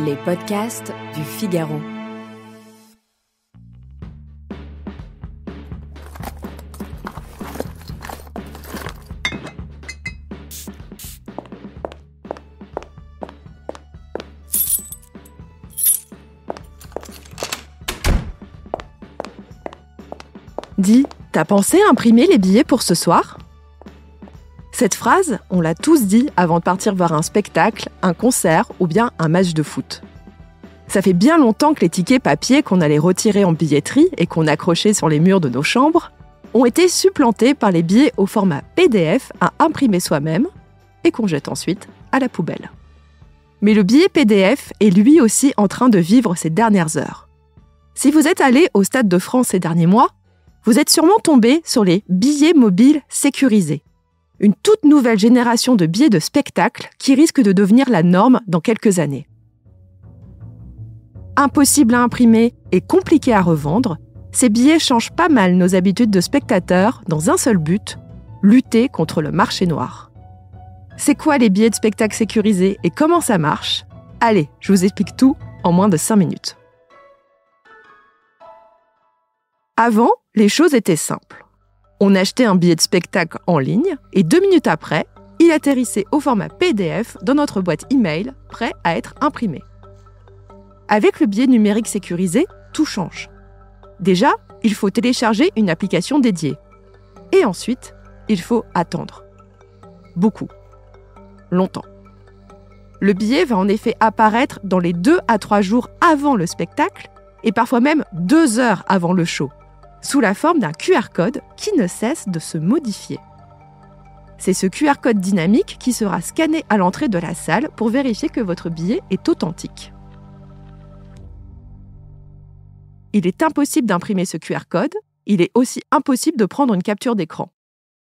Les podcasts du Figaro. Dis, t'as pensé à imprimer les billets pour ce soir ? Cette phrase, on l'a tous dit avant de partir voir un spectacle, un concert ou bien un match de foot. Ça fait bien longtemps que les tickets papier qu'on allait retirer en billetterie et qu'on accrochait sur les murs de nos chambres ont été supplantés par les billets au format PDF à imprimer soi-même et qu'on jette ensuite à la poubelle. Mais le billet PDF est lui aussi en train de vivre ses dernières heures. Si vous êtes allé au Stade de France ces derniers mois, vous êtes sûrement tombé sur les billets mobiles sécurisés. Une toute nouvelle génération de billets de spectacle qui risque de devenir la norme dans quelques années. Impossible à imprimer et compliqué à revendre, ces billets changent pas mal nos habitudes de spectateurs dans un seul but, lutter contre le marché noir. C'est quoi les billets de spectacle sécurisés et comment ça marche ? Allez, je vous explique tout en moins de 5 minutes. Avant, les choses étaient simples. On achetait un billet de spectacle en ligne et 2 minutes après, il atterrissait au format PDF dans notre boîte email, prêt à être imprimé. Avec le billet numérique sécurisé, tout change. Déjà, il faut télécharger une application dédiée. Et ensuite, il faut attendre. Beaucoup. Longtemps. Le billet va en effet apparaître dans les 2 à 3 jours avant le spectacle et parfois même 2 heures avant le show, sous la forme d'un QR code qui ne cesse de se modifier. C'est ce QR code dynamique qui sera scanné à l'entrée de la salle pour vérifier que votre billet est authentique. Il est impossible d'imprimer ce QR code, il est aussi impossible de prendre une capture d'écran.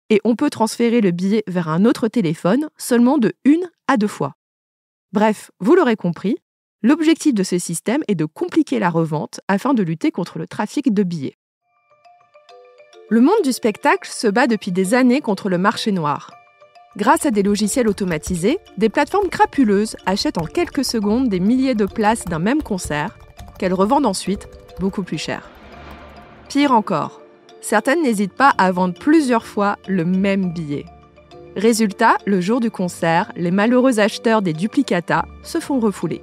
Et on peut transférer le billet vers un autre téléphone seulement de 1 à 2 fois. Bref, vous l'aurez compris, l'objectif de ce système est de compliquer la revente afin de lutter contre le trafic de billets. Le monde du spectacle se bat depuis des années contre le marché noir. Grâce à des logiciels automatisés, des plateformes crapuleuses achètent en quelques secondes des milliers de places d'un même concert, qu'elles revendent ensuite beaucoup plus cher. Pire encore, certaines n'hésitent pas à vendre plusieurs fois le même billet. Résultat, le jour du concert, les malheureux acheteurs des duplicata se font refouler.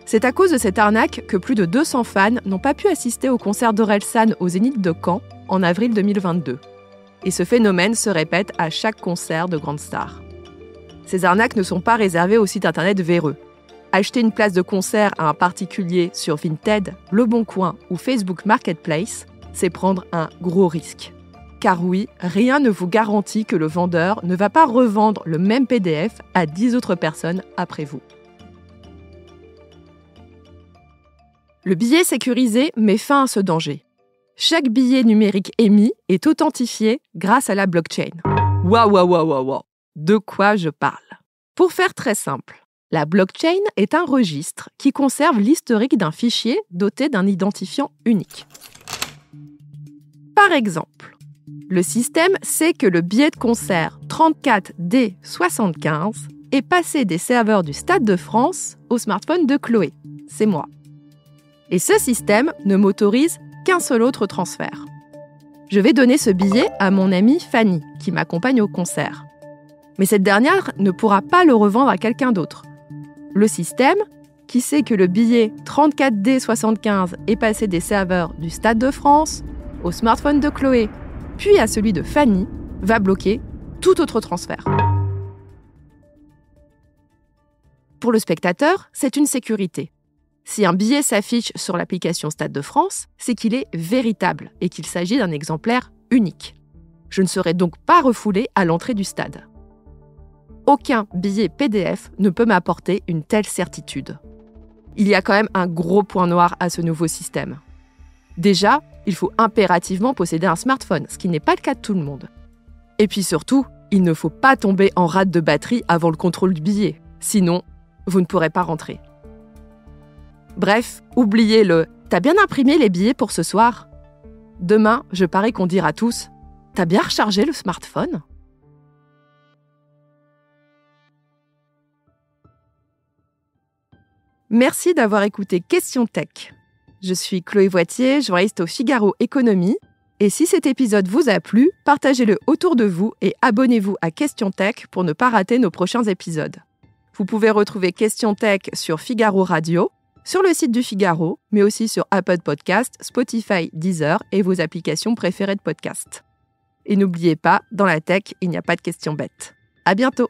C'est à cause de cette arnaque que plus de 200 fans n'ont pas pu assister au concert d'Orelsan au Zénith de Caen en avril 2022. Et ce phénomène se répète à chaque concert de grandes stars. Ces arnaques ne sont pas réservées aux sites internet véreux. Acheter une place de concert à un particulier sur Vinted, Le Bon Coin ou Facebook Marketplace, c'est prendre un gros risque. Car oui, rien ne vous garantit que le vendeur ne va pas revendre le même PDF à 10 autres personnes après vous. Le billet sécurisé met fin à ce danger. Chaque billet numérique émis est authentifié grâce à la blockchain. Waouh. De quoi je parle ? Pour faire très simple, la blockchain est un registre qui conserve l'historique d'un fichier doté d'un identifiant unique. Par exemple, le système sait que le billet de concert 34D75 est passé des serveurs du Stade de France au smartphone de Chloé. C'est moi. Et ce système ne m'autorise qu'un seul autre transfert. Je vais donner ce billet à mon amie Fanny, qui m'accompagne au concert. Mais cette dernière ne pourra pas le revendre à quelqu'un d'autre. Le système, qui sait que le billet 34D75 est passé des serveurs du Stade de France au smartphone de Chloé, puis à celui de Fanny, va bloquer tout autre transfert. Pour le spectateur, c'est une sécurité. Si un billet s'affiche sur l'application Stade de France, c'est qu'il est véritable et qu'il s'agit d'un exemplaire unique. Je ne serai donc pas refoulé à l'entrée du stade. Aucun billet PDF ne peut m'apporter une telle certitude. Il y a quand même un gros point noir à ce nouveau système. Déjà, il faut impérativement posséder un smartphone, ce qui n'est pas le cas de tout le monde. Et puis surtout, il ne faut pas tomber en rate de batterie avant le contrôle du billet. Sinon, vous ne pourrez pas rentrer. Bref, oubliez le « T'as bien imprimé les billets pour ce soir ?» Demain, je parie qu'on dira tous « T'as bien rechargé le smartphone ?» Merci d'avoir écouté Question Tech. Je suis Chloé Voitier, journaliste au Figaro Économie. Et si cet épisode vous a plu, partagez-le autour de vous et abonnez-vous à Question Tech pour ne pas rater nos prochains épisodes. Vous pouvez retrouver Question Tech sur Figaro Radio, sur le site du Figaro, mais aussi sur Apple Podcasts, Spotify, Deezer et vos applications préférées de podcast. Et n'oubliez pas, dans la tech, il n'y a pas de questions bêtes. À bientôt!